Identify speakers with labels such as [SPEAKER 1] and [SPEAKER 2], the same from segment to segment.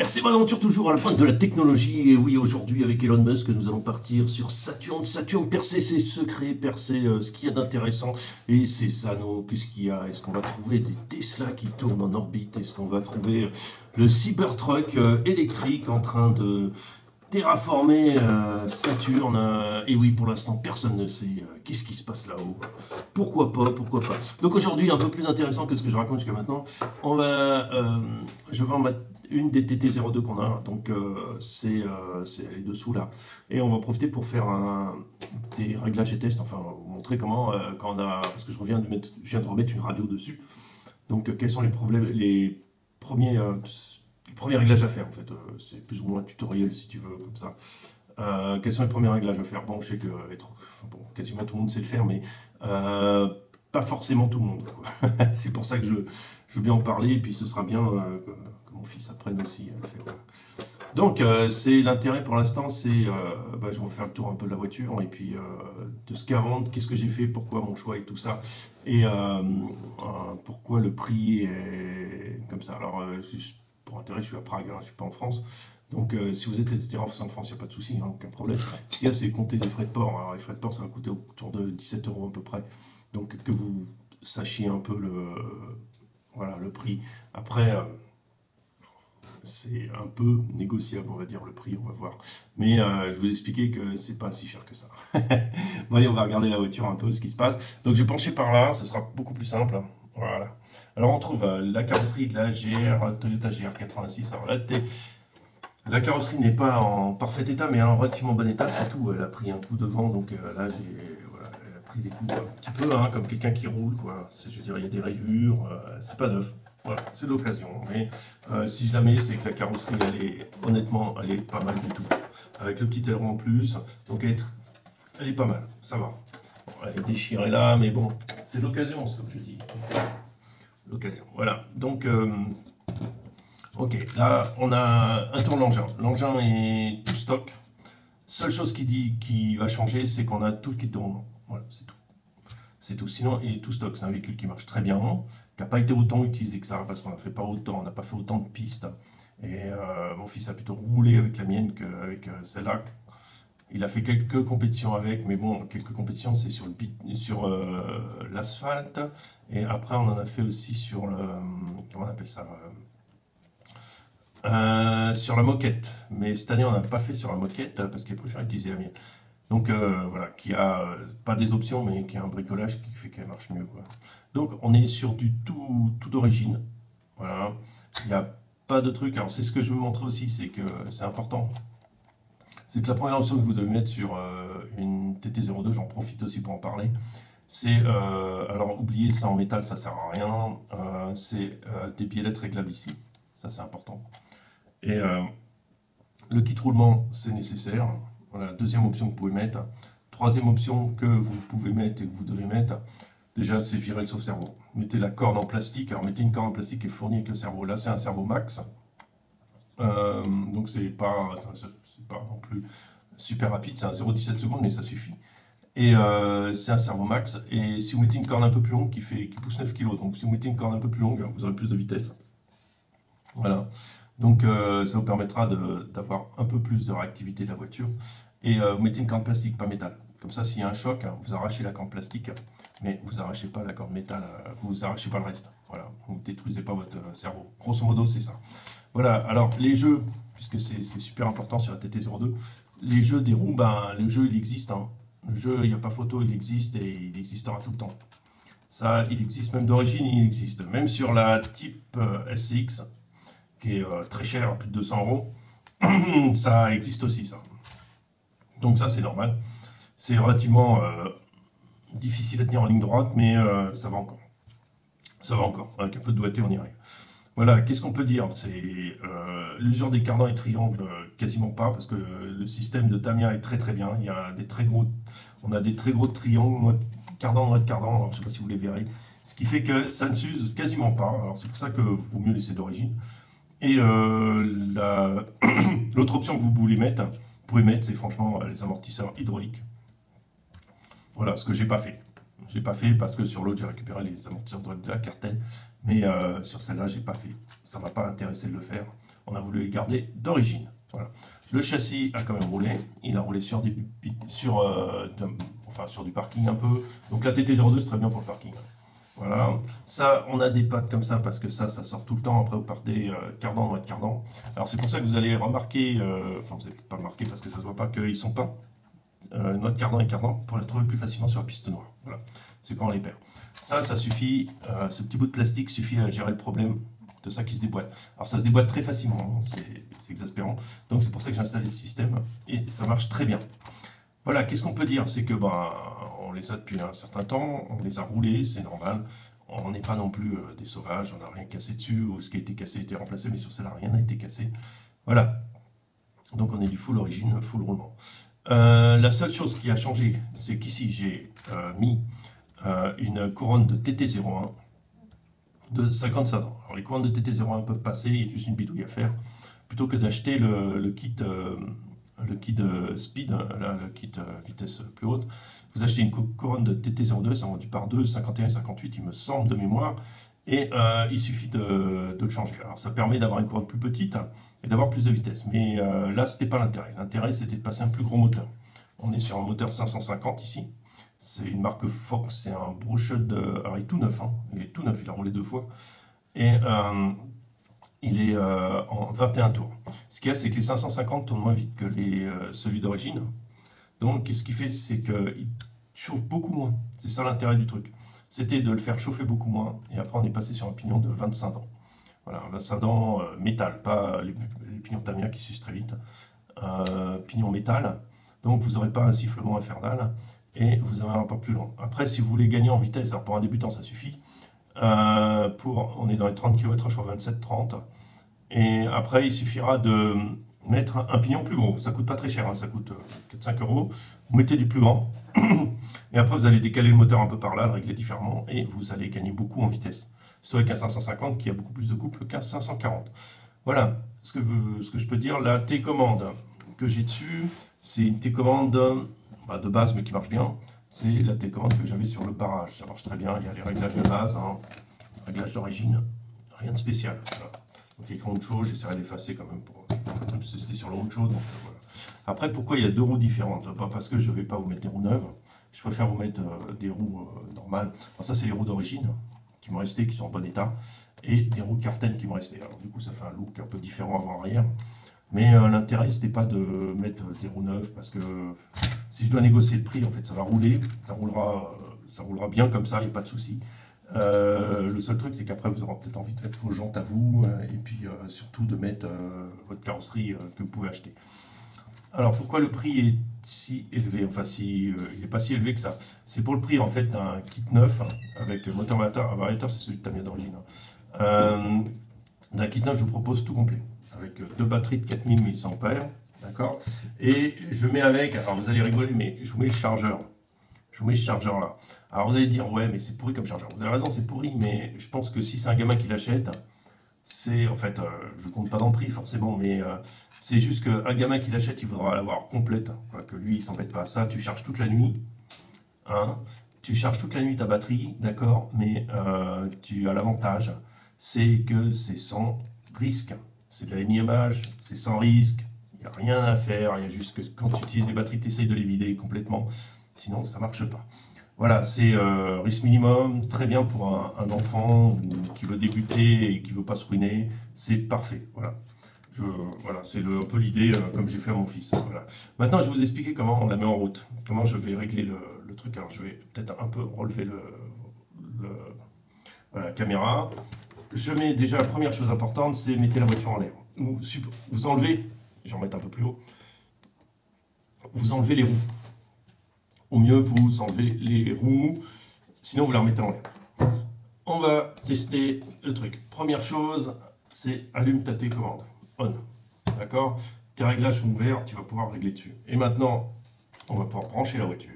[SPEAKER 1] RC Aventure toujours à la pointe de la technologie, et oui, aujourd'hui avec Elon Musk, nous allons partir sur Saturne. Saturne, percer ses secrets, percer ce qu'il y a d'intéressant, et c'est ça, qu'est-ce qu'il y a? Est-ce qu'on va trouver des Tesla qui tournent en orbite? Est-ce qu'on va trouver le Cybertruck électrique en train de terraformer Saturne? Et oui, pour l'instant, personne ne sait qu'est-ce qui se passe là-haut. Pourquoi pas, pourquoi pas. Donc aujourd'hui, un peu plus intéressant que ce que je raconte jusqu'à maintenant, je vais en mettre une des TT02 qu'on a, donc c'est elle est dessous là. Et on va en profiter pour faire des réglages et tests, enfin vous montrer comment, quand on a, parce que je viens de remettre une radio dessus. Donc quels sont les problèmes, les premiers réglages à faire en fait. C'est plus ou moins un tutoriel si tu veux, comme ça. Quels sont les premiers réglages à faire? Bon, je sais que bon, quasiment tout le monde sait le faire, mais pas forcément tout le monde. C'est pour ça que je veux bien en parler, et puis ce sera bien que mon fils apprenne aussi à le faire. Donc, c'est l'intérêt pour l'instant, c'est, je vais faire le tour un peu de la voiture, et puis de ce qu'avant, qu'est-ce que j'ai fait, pourquoi mon choix et tout ça, et pourquoi le prix est comme ça. Alors, pour intérêt, je suis à Prague, hein, je suis pas en France. Donc, si vous êtes etc. en France, il n'y a pas de souci, hein, aucun problème. Ce qu'il y a, c'est compter des frais de port. Alors, les frais de port, ça va coûter autour de 17 € à peu près. Donc, que vous sachiez un peu le prix. Après, c'est un peu négociable, on va dire, le prix, on va voir. Mais je vais vous expliquer que c'est pas si cher que ça. Bon, allez, on va regarder la voiture un peu, ce qui se passe. Donc, je vais pencher par là, ce sera beaucoup plus simple. Voilà. Alors, on trouve la carrosserie de la Toyota GR86. Alors là, la carrosserie n'est pas en parfait état, mais en relativement bon état, c'est tout. Elle a pris un coup de vent, donc là, voilà, elle a pris des coups un petit peu, hein, comme quelqu'un qui roule, quoi. Je veux dire, il y a des rayures, c'est pas neuf. Voilà, c'est l'occasion. Mais si je la mets, c'est que la carrosserie, honnêtement, elle est pas mal du tout. Avec le petit aileron en plus, donc elle est pas mal, ça va. Bon, elle est déchirée là, mais bon, c'est l'occasion, c'est comme je dis. L'occasion, voilà. Donc, ok, là, on a un tour l'engin. L'engin est tout stock. Seule chose qui va changer, c'est qu'on a tout le kit de roulement. Voilà, c'est tout. C'est tout. Sinon, il est tout stock. C'est un véhicule qui marche très bien, qui n'a pas été autant utilisé que ça, parce qu'on n'a fait pas autant, on n'a pas fait autant de pistes. Et mon fils a plutôt roulé avec la mienne qu'avec celle-là. Il a fait quelques compétitions avec, mais bon, quelques compétitions, c'est sur l'asphalte. Et après, on en a fait aussi sur le... Comment on appelle ça? Sur la moquette. Mais cette année, on n'a pas fait sur la moquette, parce qu'il préfère utiliser la mienne. Donc voilà, qui a pas des options, mais qui a un bricolage qui fait qu'elle marche mieux, quoi. Donc on est sur du tout d'origine. Voilà, il n'y a pas de truc. Alors c'est ce que je veux montrer aussi, c'est que c'est important. C'est que la première option que vous devez mettre sur une TT02, j'en profite aussi pour en parler, c'est, alors oubliez ça en métal, ça sert à rien, c'est des piélettes réglables ici. Ça c'est important. Et le kit roulement, c'est nécessaire. Voilà, deuxième option que vous pouvez mettre. Troisième option que vous pouvez mettre et que vous devez mettre, déjà, c'est virer le sauve-cerveau. Mettez la corde en plastique. Alors, mettez une corde en plastique qui est fournie avec le cerveau. Là, c'est un cerveau max. Donc, c'est pas non plus super rapide. C'est un 0,17 secondes, mais ça suffit. Et c'est un cerveau max. Et si vous mettez une corde un peu plus longue, qui pousse 9 kg, donc si vous mettez une corde un peu plus longue, vous aurez plus de vitesse. Voilà. Donc, ça vous permettra d'avoir un peu plus de réactivité de la voiture. Et vous mettez une corde plastique, pas métal. Comme ça, s'il y a un choc, vous arrachez la corde plastique, mais vous n'arrachez pas la corde métal, vous n'arrachez pas le reste. Voilà, vous ne détruisez pas votre cerveau. Grosso modo, c'est ça. Voilà, alors les jeux, puisque c'est super important sur la TT02, les jeux des roues, le jeu, il existe. Hein. Le jeu, il n'y a pas photo, il existe et il existera tout le temps. Ça, il existe, même d'origine, il existe. Même sur la type SX, qui est très cher, plus de 200 €, ça existe aussi, ça. Donc ça, c'est normal. C'est relativement difficile à tenir en ligne droite, mais ça va encore. Ça va encore. Avec un peu de doigté, on y arrive. Voilà, qu'est-ce qu'on peut dire? C'est l'usure des cardans et triangles, quasiment pas, parce que le système de Tamiya est très bien. Il y a on a des très gros triangles, cardan, noix de cardan, alors, je ne sais pas si vous les verrez. Ce qui fait que ça ne s'use quasiment pas. Alors c'est pour ça que vaut mieux laisser d'origine. Et l'autre option que vous pouvez mettre, c'est franchement les amortisseurs hydrauliques. Voilà, ce que j'ai pas fait. J'ai pas fait parce que sur l'autre, j'ai récupéré les amortisseurs de la cartelle, mais sur celle-là, j'ai pas fait. Ça m'a pas intéressé de le faire. On a voulu les garder d'origine. Voilà. Le châssis a quand même roulé. Il a roulé sur sur du parking un peu. Donc la TT02, c'est très bien pour le parking. Voilà. Ça, on a des pattes comme ça parce que ça sort tout le temps. Après, vous partez cardan, noix de cardan. Alors c'est pour ça que vous allez remarquer, enfin vous n'allez peut-être pas remarquer parce que ça se voit pas qu'ils sont peints. Noix de cardan et cardan pour les trouver plus facilement sur la piste noire. Voilà. C'est quand on les perd. Ça suffit. Ce petit bout de plastique suffit à gérer le problème de ça qui se déboîte. Alors ça se déboîte très facilement, hein, c'est exaspérant. Donc c'est pour ça que j'ai installé ce système et ça marche très bien. Voilà, qu'est-ce qu'on peut dire? C'est que on les a depuis un certain temps, on les a roulés, c'est normal. On n'est pas non plus des sauvages, on n'a rien cassé dessus, ou ce qui a été cassé a été remplacé, mais sur celle-là, rien n'a été cassé. Voilà. Donc on est du full origine, full roulement. La seule chose qui a changé, c'est qu'ici j'ai mis une couronne de TT01 de 55 ans. Alors les couronnes de TT01 peuvent passer, il y a juste une bidouille à faire. Plutôt que d'acheter le kit speed, là, le kit vitesse plus haute, vous achetez une couronne de TT02, c'est vendu par 2, 51 et 58 il me semble de mémoire, et il suffit de le changer. Alors ça permet d'avoir une couronne plus petite et d'avoir plus de vitesse, mais là c'était pas l'intérêt. L'intérêt c'était de passer un plus gros moteur. On est sur un moteur 550 ici. C'est une marque Fox, c'est un Brochut alors il est tout neuf, hein, il est tout neuf, il a roulé 2 fois. Et il est en 21 tours. Ce qu'il y a, c'est que les 550 tournent moins vite que celui d'origine. Donc, ce qu'il fait, c'est qu'il chauffe beaucoup moins. C'est ça l'intérêt du truc. C'était de le faire chauffer beaucoup moins. Et après, on est passé sur un pignon de 25 dents. Voilà, 25 dents métal, pas les pignons Tamiya qui s'usent très vite. Pignon métal. Donc, vous n'aurez pas un sifflement infernal. Et vous avez un pas plus long. Après, si vous voulez gagner en vitesse, alors pour un débutant, ça suffit. On est dans les 30 km/h sur 27-30. Et après, il suffira de mettre un pignon plus gros. Ça coûte pas très cher, hein, ça coûte 4-5 euros. Vous mettez du plus grand. Et après, vous allez décaler le moteur un peu par là, le régler différemment. Et vous allez gagner beaucoup en vitesse. C'est vrai qu'un 550 qui a beaucoup plus de couple qu'un 540. Voilà ce que je peux dire. La télécommande que j'ai dessus, c'est une télécommande de base, mais qui marche bien. C'est la télécommande que j'avais sur le barrage. Ça marche très bien. Il y a les réglages de base, hein, réglages d'origine. Rien de spécial. Voilà. Donc écran de chaud, j'essaierai d'effacer quand même pour c'était sur le roue de chaud. Donc, voilà. Après, pourquoi il y a 2 roues différentes? Pas parce que je ne vais pas vous mettre des roues neuves. Je préfère vous mettre des roues normales. Alors, ça, c'est les roues d'origine qui m'ont resté, qui sont en bon état. Et des roues Carten qui m'ont resté. Alors du coup, ça fait un look un peu différent avant-arrière. Mais l'intérêt, c'était pas de mettre des roues neuves parce que si je dois négocier le prix, en fait, ça va rouler. Ça roulera bien comme ça, il n'y a pas de souci. Le seul truc, c'est qu'après, vous aurez peut-être envie de mettre vos jantes à vous et puis surtout de mettre votre carrosserie que vous pouvez acheter. Alors, pourquoi le prix est si élevé? Enfin, il n'est pas si élevé que ça. C'est pour le prix, en fait, d'un kit neuf avec moteur variateur, c'est celui de Tamiya d'origine. D'un kit neuf, je vous propose tout complet avec 2 batteries de 4800 mAh, d'accord? Et je mets avec, alors vous allez rigoler, mais je vous mets le chargeur. Je vous mets ce chargeur là. Alors vous allez dire, ouais, mais c'est pourri comme chargeur. Vous avez raison, c'est pourri, mais je pense que si c'est un gamin qui l'achète, c'est, en fait, je ne compte pas dans le prix forcément, mais c'est juste qu'un gamin qui l'achète, il voudra l'avoir complète. Quoi, que lui, il s'embête pas à ça. Tu charges toute la nuit. Hein, tu charges toute la nuit ta batterie, d'accord, mais tu as l'avantage, c'est que c'est sans risque. C'est de la NIMH, c'est sans risque. Il n'y a rien à faire. Il y a juste que quand tu utilises les batteries, tu essayes de les vider complètement. Sinon, ça ne marche pas. Voilà, c'est risque minimum, très bien pour un enfant qui veut débuter et qui ne veut pas se ruiner. C'est parfait. Voilà, voilà c'est un peu l'idée comme j'ai fait à mon fils. Voilà. Maintenant, je vais vous expliquer comment on la met en route. Comment je vais régler le truc. Alors, je vais peut-être un peu relever la caméra. Je mets déjà la première chose importante, c'est mettez la voiture en l'air. Vous enlevez, je vais en mettre un peu plus haut, vous enlevez les roues. Au mieux, vous enlevez les roues, sinon vous la remettez en l'air. On va tester le truc. Première chose, c'est allume ta télécommande. On. D'accord? Tes réglages sont ouverts, tu vas pouvoir régler dessus. Et maintenant, on va pouvoir brancher la voiture.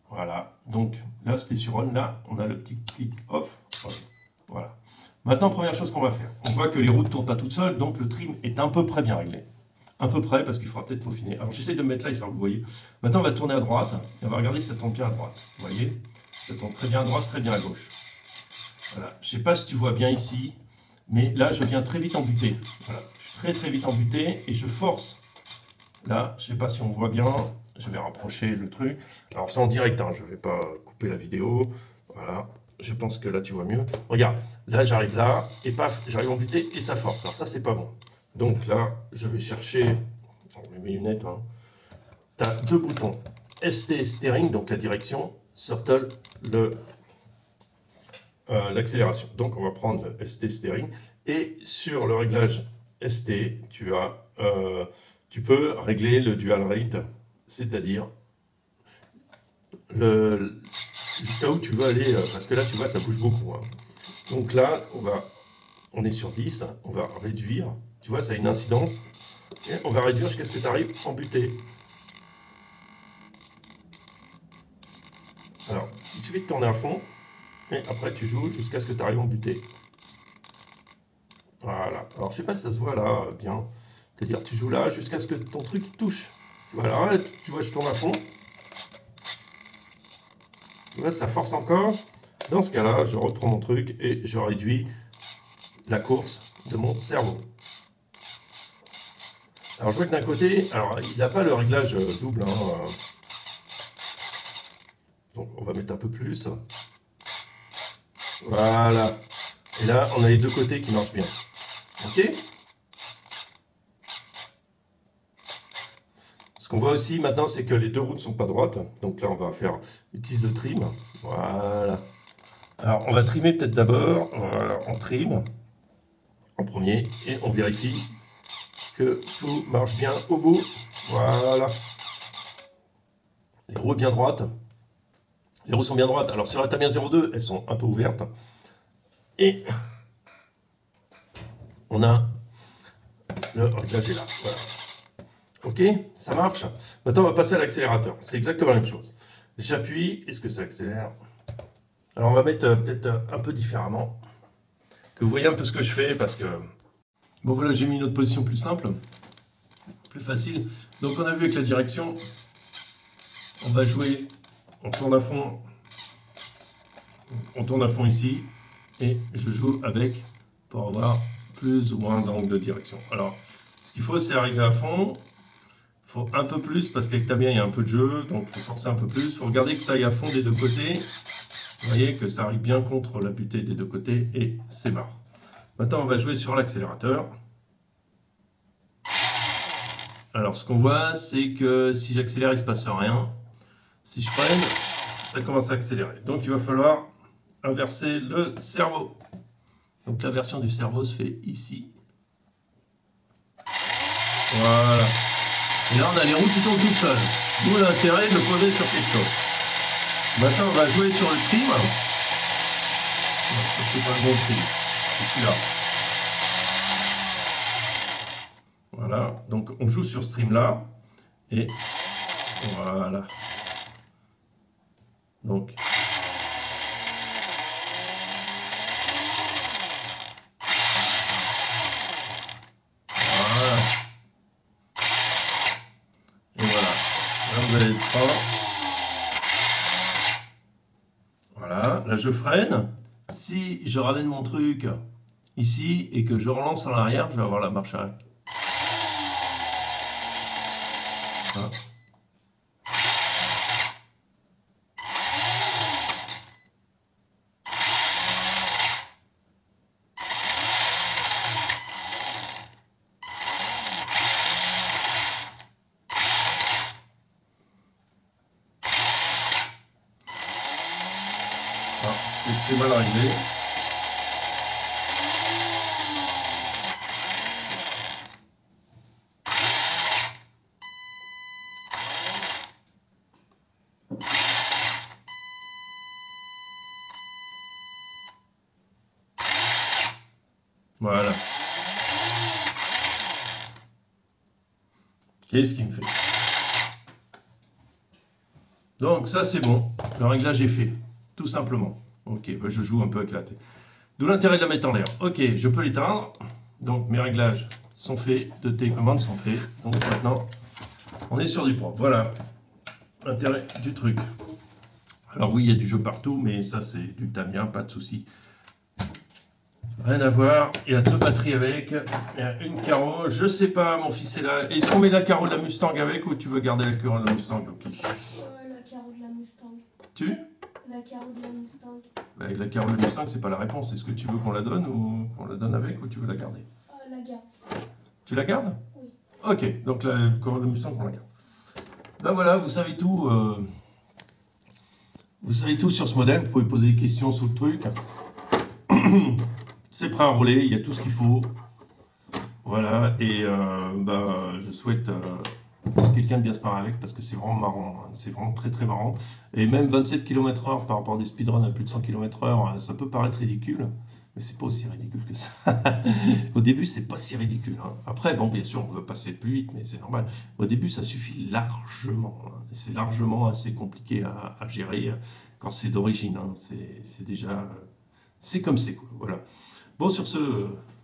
[SPEAKER 1] Voilà. Donc là, c'était sur on. Là, on a le petit clic off. Voilà. Maintenant, première chose qu'on va faire. On voit que les roues ne tournent pas toutes seules, donc le trim est à peu près bien réglé. À peu près, parce qu'il faudra peut-être peaufiner. Alors j'essaie de me mettre là, histoire que vous voyez. Maintenant, on va tourner à droite, et on va regarder si ça tourne bien à droite. Vous voyez? Ça tourne très bien à droite, très bien à gauche. Voilà. Je ne sais pas si tu vois bien ici, Mais là, je viens très vite en buter. Voilà. Je suis très vite en buter et je force. Là, je ne sais pas si on voit bien. Je vais rapprocher le truc. Alors, c'est en direct, hein, je ne vais pas couper la vidéo. Voilà. Je pense que là, tu vois mieux. Regarde, là, j'arrive là, et paf, j'arrive en buter, et ça force. Alors ça, c'est pas bon. Donc là, je vais chercher... On met mes lunettes, hein. Tu as deux boutons. ST steering, donc la direction, Turtle, l'accélération. Donc on va prendre le ST steering. Et sur le réglage ST, tu peux régler le dual rate, c'est-à-dire jusqu'à où tu veux aller, parce que là, tu vois, ça bouge beaucoup. Hein. Donc là, on est sur 10, on va réduire. Tu vois, ça a une incidence. Et on va réduire jusqu'à ce que tu arrives en butée. Alors, il suffit de tourner à fond. Et après, tu joues jusqu'à ce que tu arrives en butée. Voilà. Alors, je sais pas si ça se voit là, bien. C'est-à-dire, tu joues là jusqu'à ce que ton truc touche. Voilà, tu vois, je tourne à fond. Tu vois, ça force encore. Dans ce cas-là, je reprends mon truc et je réduis la course de mon cerveau. Alors, je vois que d'un côté, alors il n'a pas le réglage double. Hein, donc, on va mettre un peu plus. Voilà. Et là, on a les deux côtés qui marchent bien. Ok? Ce qu'on voit aussi maintenant, c'est que les deux roues ne sont pas droites. Donc là, on va faire utiliser le trim. Voilà. Alors, on va trimer peut-être d'abord. Voilà, on trim en premier et on vérifie que tout marche bien au bout. Voilà. Les roues bien droites. Les roues sont bien droites. Alors sur la Tamiya 02, elles sont un peu ouvertes. Et on a le réglage est là. Voilà. Ok, ça marche. Maintenant, on va passer à l'accélérateur. C'est exactement la même chose. J'appuie. Est-ce que ça accélère? Alors on va mettre peut-être un peu différemment. Que vous voyez un peu ce que je fais parce que... Bon voilà, j'ai mis une autre position plus simple. Plus facile. Donc on a vu avec la direction, on va jouer, on tourne à fond ici, et je joue avec pour avoir plus ou moins d'angle de direction. Alors, ce qu'il faut, c'est arriver à fond, il faut un peu plus, parce qu'avec Tamiya, il y a un peu de jeu, donc il faut forcer un peu plus, il faut regarder que ça aille à fond des deux côtés, vous voyez que ça arrive bien contre la butée des deux côtés, et c'est marre. Maintenant, on va jouer sur l'accélérateur. Alors, ce qu'on voit, c'est que si j'accélère, il ne se passe rien. Si je freine, ça commence à accélérer. Donc, il va falloir inverser le cerveau. Donc, l'inversion du cerveau se fait ici. Voilà. Et là, on a les roues qui tournent toutes seules. D'où l'intérêt de le poser sur quelque chose. Maintenant, on va jouer sur le trim. C'est pas le bon trim. C'est celui-là. Voilà, donc on joue sur ce stream-là, et voilà. Donc, voilà. Et voilà. Là, vous allez être fort. Voilà, là je freine. Si je ramène mon truc ici et que je relance en arrière, je vais avoir la marche arrière. Voilà. C'est mal arrivé. Voilà. Qu'est-ce qu'il me fait? Donc ça c'est bon, le réglage est fait, tout simplement. Ok, bah, je joue un peu éclaté. D'où l'intérêt de la mettre en l'air. Ok, je peux l'éteindre. Donc mes réglages sont faits, de télécommande sont faits. Donc maintenant, on est sur du propre. Voilà l'intérêt du truc. Alors oui, il y a du jeu partout, mais ça c'est du Tamiya, pas de souci. Rien à voir, il y a deux batteries avec, il y a une carreau, je sais pas, mon fils est là. Est-ce qu'on met la carreau de la Mustang avec ou tu veux garder la carreau de la Mustang, Loki?
[SPEAKER 2] La carreau de la Mustang.
[SPEAKER 1] Tu?
[SPEAKER 2] La carreau de la Mustang.
[SPEAKER 1] Avec la carreau de la Mustang, c'est pas la réponse. Est-ce que tu veux qu'on la donne ou qu'on la donne avec ou tu veux la garder?
[SPEAKER 2] La garde.
[SPEAKER 1] Tu la gardes?
[SPEAKER 2] Oui.
[SPEAKER 1] Ok, donc la carreau de la Mustang, on la garde. Ben voilà, vous savez tout. Vous savez tout sur ce modèle, vous pouvez poser des questions sur le truc. C'est prêt à rouler, il y a tout ce qu'il faut. Voilà, et je souhaite quelqu'un de bien se marrer avec parce que c'est vraiment marrant, hein. C'est vraiment très très marrant. Et même 27 km/h par rapport à des speedruns à plus de 100 km/h, ça peut paraître ridicule, mais c'est pas aussi ridicule que ça. Au début, c'est pas si ridicule, hein. Après, bon, bien sûr, on veut passer plus vite, mais c'est normal. Au début, ça suffit largement, hein. C'est largement assez compliqué à gérer quand c'est d'origine, hein. C'est déjà... c'est comme c'est, quoi. Voilà. Bon, sur ce,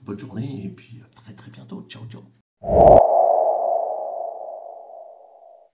[SPEAKER 1] bonne journée et puis à très très bientôt. Ciao, ciao.